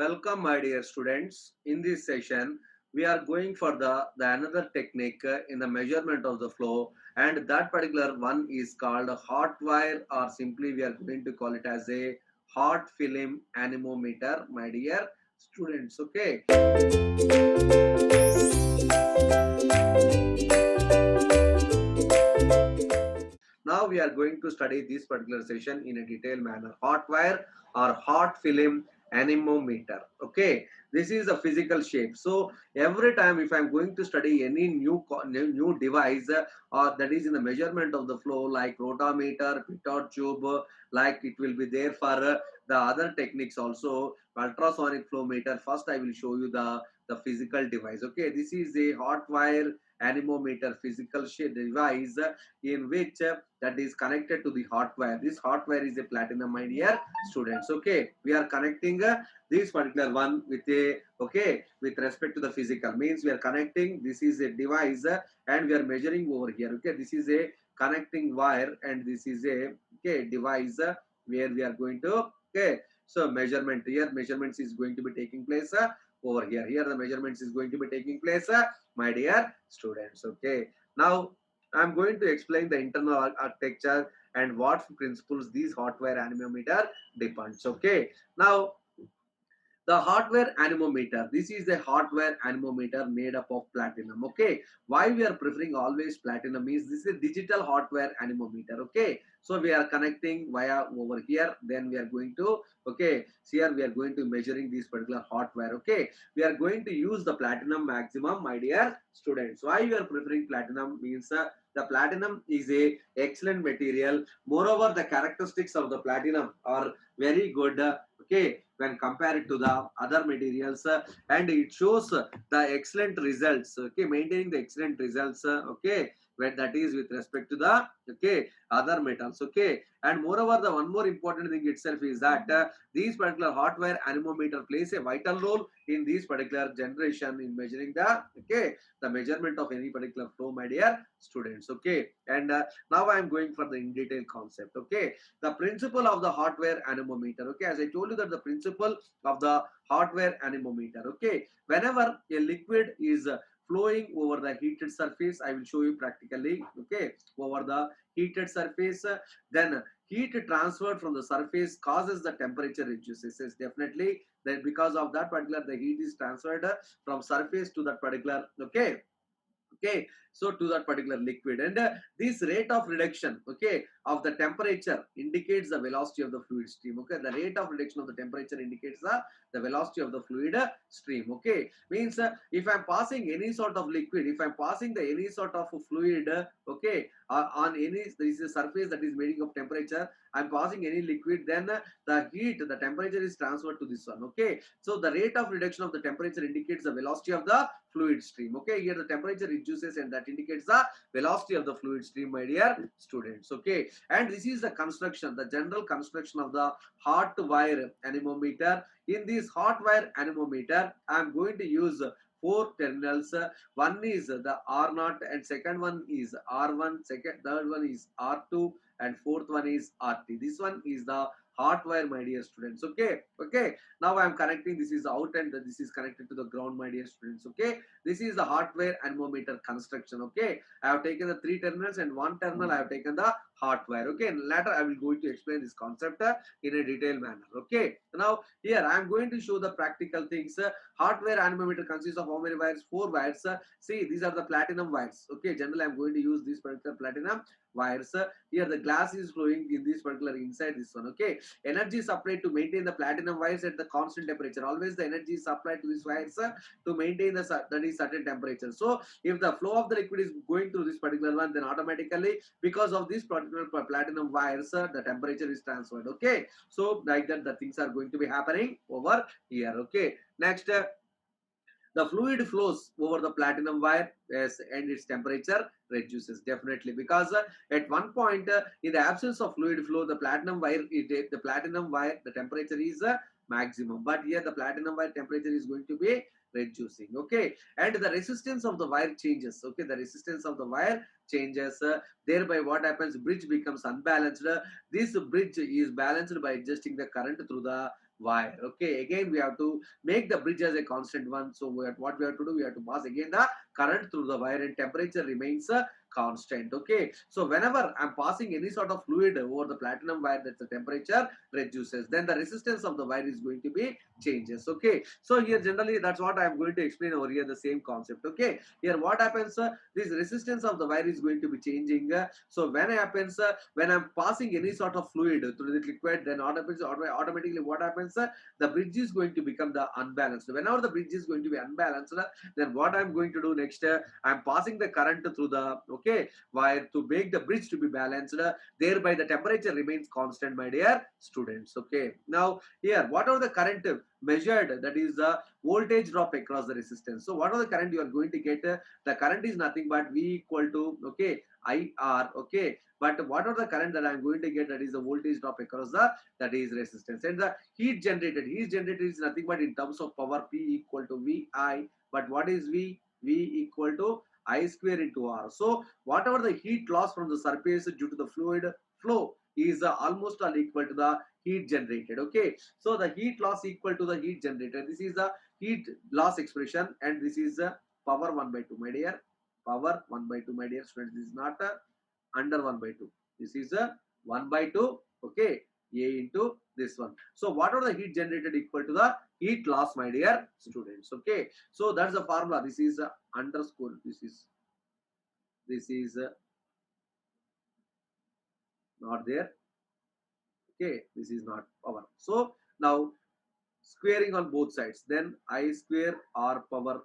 Welcome, my dear students. In this session, we are going for the another technique in the measurement of the flow, and that particular one is called a hot wire, or simply we are going to call it as a hot film anemometer, my dear students. Okay. Now we are going to study this particular session in a detailed manner. Hot wire or hot film anemometer. Okay, this is a physical shape. So every time if I'm going to study any new device or that is in the measurement of the flow, like rotameter, pitot tube, like it will be there for the other techniques also. Ultrasonic flow meter. First, I will show you the physical device. Okay, this is a hot wire anemometer physical shape device in which that is connected to the hot wire. This hot wire is a platinum, my dear students. Okay, we are connecting this particular one with a with respect to the physical, means we are connecting. This is a device and we are measuring over here. Okay, this is a connecting wire and this is a device where we are going to so measurement here. Measurements is going to be taking place over here. Here the measurements is going to be taking place, my dear students. Okay, now I'm going to explain the internal architecture and what principles these hot wire anemometer depends. Okay. Now the hardware anemometer. This is a hardware anemometer made up of platinum. Okay. Why we are preferring always platinum is this is a digital hardware anemometer. Okay. So we are connecting via over here. Then we are going to here we are going to measuring this particular hardware. Okay. We are going to use the platinum maximum, my dear students. Why we are preferring platinum means the platinum is a excellent material. Moreover, the characteristics of the platinum are very good. Okay, when compared to the other materials, and it shows the excellent results. Okay, maintaining the excellent results. Okay, when that is with respect to the other metals. Okay, and moreover, the one more important thing itself is that these particular hot wire anemometer plays a vital role in this particular generation in measuring the measurement of any particular flow, my dear students. Okay, and now I am going for the in detail concept. Okay, the principle of the hot wire anemometer. Okay, as I told you that the principle of the hot wire anemometer. Okay, whenever a liquid is flowing over the heated surface, I will show you practically. Okay, over the heated surface, then heat transferred from the surface causes the temperature reduces. Yes, definitely that because of that particular the heat is transferred from surface to that particular so to that particular liquid, and this rate of reduction of the temperature indicates the velocity of the fluid stream. Okay, the rate of reduction of the temperature indicates the velocity of the fluid stream. Okay, means if I'm passing any sort of liquid, if I'm passing the any sort of fluid on any, this is a surface that is made of temperature, I'm passing any liquid, then the temperature is transferred to this one. Okay, so the rate of reduction of the temperature indicates the velocity of the fluid stream. Okay, here the temperature reduces and that indicates the velocity of the fluid stream, my dear students. Okay, and this is the construction, the general construction of the hot wire anemometer. In this hot wire anemometer, I am going to use four terminals. One is the R0 and second one is R1, third one is R2 and fourth one is RT. This one is the hot wire, my dear students. Okay, now I am connecting. This is out and this is connected to the ground, my dear students. Okay, this is the hot wire anemometer construction. Okay, I have taken the three terminals and one terminal I have taken the hot wire. Okay, and later I will going to explain this concept in a detailed manner. Okay, now here I am going to show the practical things. Hot wire anemometer consists of how many wires? Four wires. See, these are the platinum wires. Okay, generally I am going to use this particular platinum wires. Here the glass is flowing in this particular inside this one. Okay, energy supplied to maintain the platinum wires at the constant temperature. Always the energy is supplied to these wires to maintain the that is certain temperature. So if the flow of the liquid is going through this particular one, then automatically because of this particular platinum wires, the temperature is transferred. Okay, so like that the things are going to be happening over here. Okay, next. The fluid flows over the platinum wire, yes, and its temperature reduces definitely because at one point in the absence of fluid flow, the platinum wire the temperature is maximum, but here the platinum wire temperature is going to be reducing. Okay, and the resistance of the wire changes. Okay, the resistance of the wire changes, thereby what happens, bridge becomes unbalanced. This bridge is balanced by adjusting the current through the wire. Okay, again we have to make the bridge as a constant one. So what we have to do, we have to pass again the current through the wire and temperature remains constant. Okay, so whenever I'm passing any sort of fluid over the platinum wire, that the temperature reduces, then the resistance of the wire is going to be changes. Okay, so here generally that's what I'm going to explain over here, the same concept. Okay, here what happens, this resistance of the wire is going to be changing. So when happens, when I'm passing any sort of fluid through the liquid, then automatically what happens, the bridge is going to become the unbalanced. Whenever the bridge is going to be unbalanced, then what I'm going to do next, I'm passing the current through the, okay, wire to make the bridge to be balanced. Thereby the temperature remains constant, my dear students. Okay, now here whatever the current measured, that is the voltage drop across the resistance. So whatever the current you are going to get, the current is nothing but V equal to, okay, IR. Okay, but whatever the current that I'm going to get, that is the voltage drop across the, that is resistance. And the heat generated is nothing but in terms of power, P equal to VI. But what is V? V equal to I square into R. So whatever the heat loss from the surface due to the fluid flow is almost all equal to the heat generated. Okay, so the heat loss equal to the heat generated. This is the heat loss expression, and this is power 1 by 2, my dear. Power 1 by 2, my dear students. This is not under 1 by 2. This is 1 by 2. Okay, A into this one. So whatever the heat generated equal to the heat loss, my dear students. Okay, so that's the formula. This is underscore. This is not there. Okay, this is not power. So now squaring on both sides, then I square R power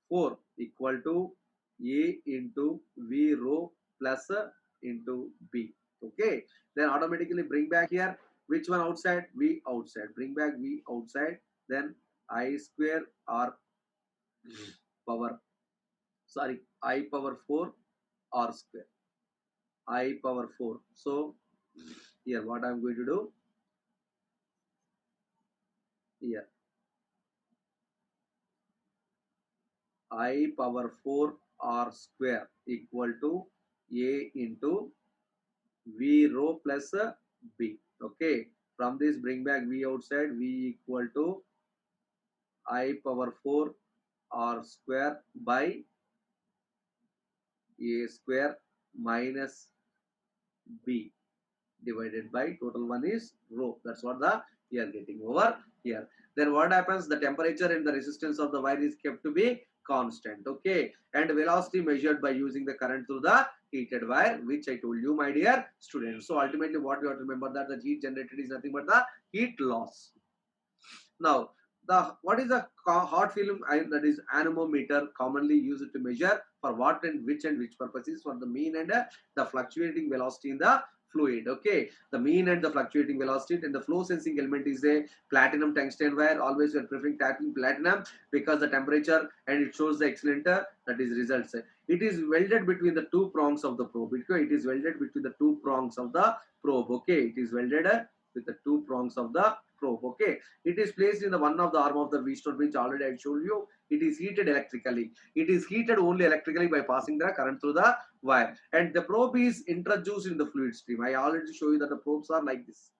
4 equal to A into V rho plus into B. Okay, then automatically bring back here, which one outside? V outside. Bring back V outside, then I square R power, sorry, I power 4 R square. I power 4. So here what I'm going to do here, I power 4 R square equal to A into V rho plus B. Okay, from this bring back V outside, V equal to I power 4 R square by A square minus B divided by total one is rho. That's what the we are getting over here. Then what happens? The temperature and the resistance of the wire is kept to be constant. Okay, and velocity measured by using the current through the heated wire, which I told you, my dear students. So ultimately what you have to remember, that the heat generated is nothing but the heat loss. Now, the what is the hot film iron, that is anemometer, commonly used to measure for what and which purposes? For the mean and the fluctuating velocity in the fluid. Okay, the mean and the fluctuating velocity, and the flow sensing element is a platinum tungsten wire. Always we are preferring platinum because the temperature and it shows the excellent that is results. It is welded between the two prongs of the probe. Okay, it is welded between the two prongs of the probe. Okay, it is welded with the two prongs of the probe. Okay, it is placed in the one of the arm of the V-stone, which already I showed you. It is heated electrically. It is heated only electrically by passing the current through the wire. And the probe is introduced in the fluid stream. I already show you that the probes are like this.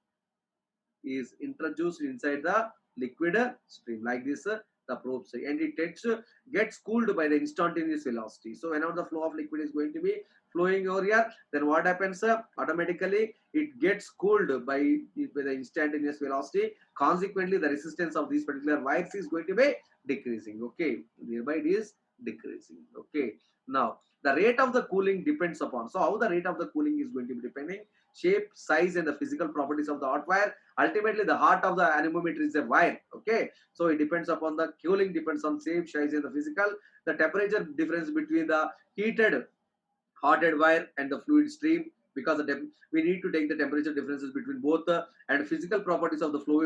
Is introduced inside the liquid stream like this, the probe say, and it gets cooled by the instantaneous velocity. So whenever the flow of liquid is going to be flowing over here, then what happens, automatically it gets cooled by the instantaneous velocity. Consequently the resistance of these particular wires is going to be decreasing. Okay, thereby it is decreasing. Okay, now the rate of the cooling depends upon, so how the rate of the cooling is going to be depending, shape, size, and the physical properties of the hot wire. Ultimately the heart of the anemometer is a wire. Okay, so it depends upon the cooling, depends on shape, size, and the physical, the temperature difference between the heated hotted wire and the fluid stream, because we need to take the temperature differences between both and physical properties of the flow,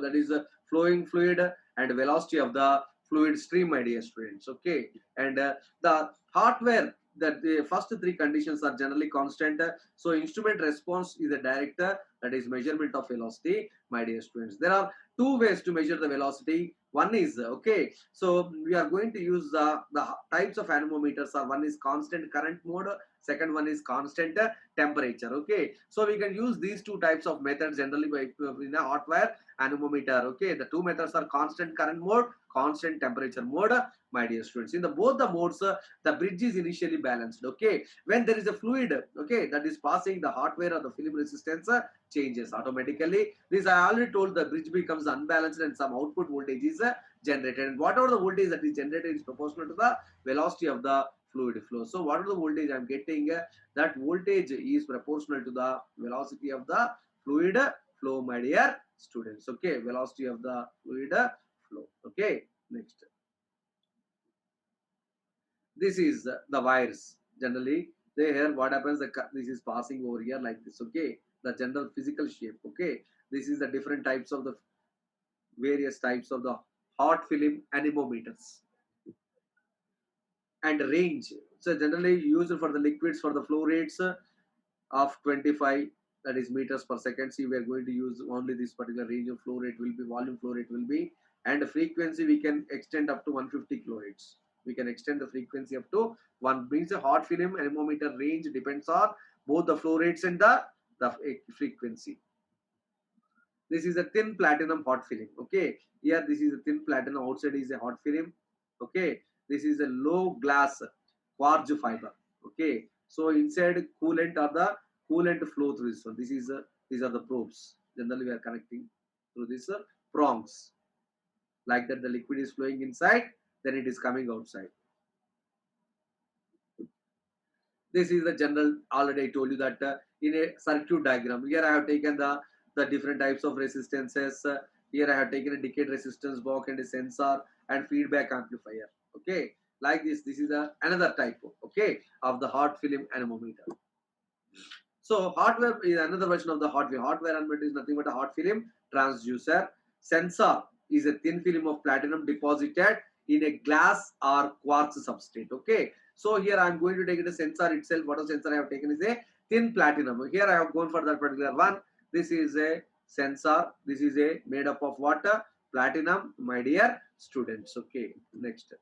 that is flowing fluid and velocity of the fluid stream, my dear students. Okay, and the hardware, that the first three conditions are generally constant. So instrument response is a direct, that is measurement of velocity, my dear students. There are two ways to measure the velocity. One is, okay, so we are going to use the types of anemometers are, one is constant current mode, second one is constant temperature. Okay, so we can use these two types of methods generally by in a hot wire. anemometer. Okay, the two methods are constant current mode, constant temperature mode, my dear students. In the both the modes, the bridge is initially balanced. Okay, when there is a fluid, okay, that is passing, the hardware or the film resistance changes automatically. This I already told, the bridge becomes unbalanced and some output voltage is generated. And whatever the voltage that is generated is proportional to the velocity of the fluid flow. So whatever the voltage I am getting, that voltage is proportional to the velocity of the fluid flow, my dear students. Okay, velocity of the fluid flow. Okay, next. This is the wires. Generally, they here what happens, this is passing over here like this. Okay, the general physical shape. Okay, this is the different types of the various types of the hot film anemometers and range. So generally used for the liquids for the flow rates of 25, that is meters per second. See, we are going to use only this particular range of flow rate will be, volume flow rate will be, and the frequency we can extend up to 150 kilohertz. We can extend the frequency up to one, means a hot film anemometer range depends on both the flow rates and the frequency. This is a thin platinum hot film. Okay, here this is a thin platinum, outside is a hot film. Okay, this is a low glass quartz fiber. Okay, so inside coolant or the coolant flow through this one. This is these are the probes. Generally we are connecting through this prongs, like that the liquid is flowing inside, then it is coming outside. This is the general, already I told you that in a circuit diagram. Here I have taken the different types of resistances. Here I have taken a decade resistance box and a sensor and feedback amplifier. Okay, like this is another type, okay, of the hot film anemometer. So hardware is another version of the hardware. Hardware anemometer is nothing but a hot film transducer. Sensor is a thin film of platinum deposited in a glass or quartz substrate. Okay. So here I am going to take it a sensor itself. What a sensor I have taken is a thin platinum. Here I have gone for that particular one. This is a sensor. This is a made up of water, platinum, my dear students. Okay. Next.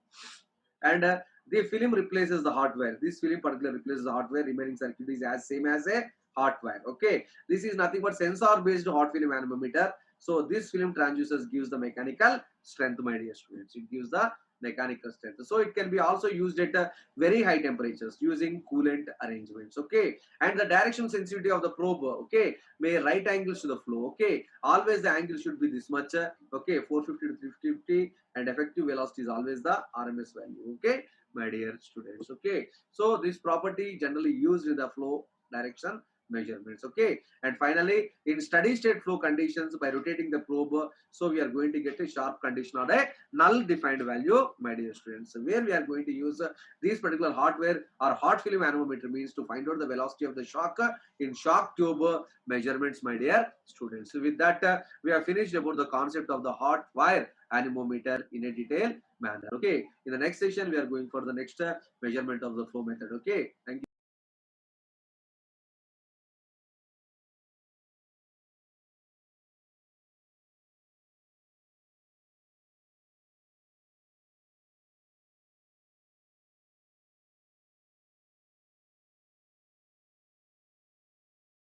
And the film replaces the hardware. This film particular replaces the hardware. Remaining circuit is as same as a hardware. Okay, this is nothing but sensor based hot film anemometer. So this film transducers gives the mechanical strength, my dear students. It gives the mechanical strength. So it can be also used at very high temperatures using coolant arrangements. Okay, and the direction sensitivity of the probe, okay, may right angles to the flow. Okay, always the angle should be this much. Okay, 450 to 350, and effective velocity is always the RMS value. Okay, my dear students. Okay, so this property generally used in the flow direction measurements. Okay, and finally in steady state flow conditions, by rotating the probe, so we are going to get a sharp condition or a null defined value, my dear students, where we are going to use these particular hardware or hot film anemometer means to find out the velocity of the shock in shock tube measurements, my dear students. So with that we have finished about the concept of the hot wire anemometer in a detailed manner. Okay, in the next session we are going for the next measurement of the flow method. Okay, thank you.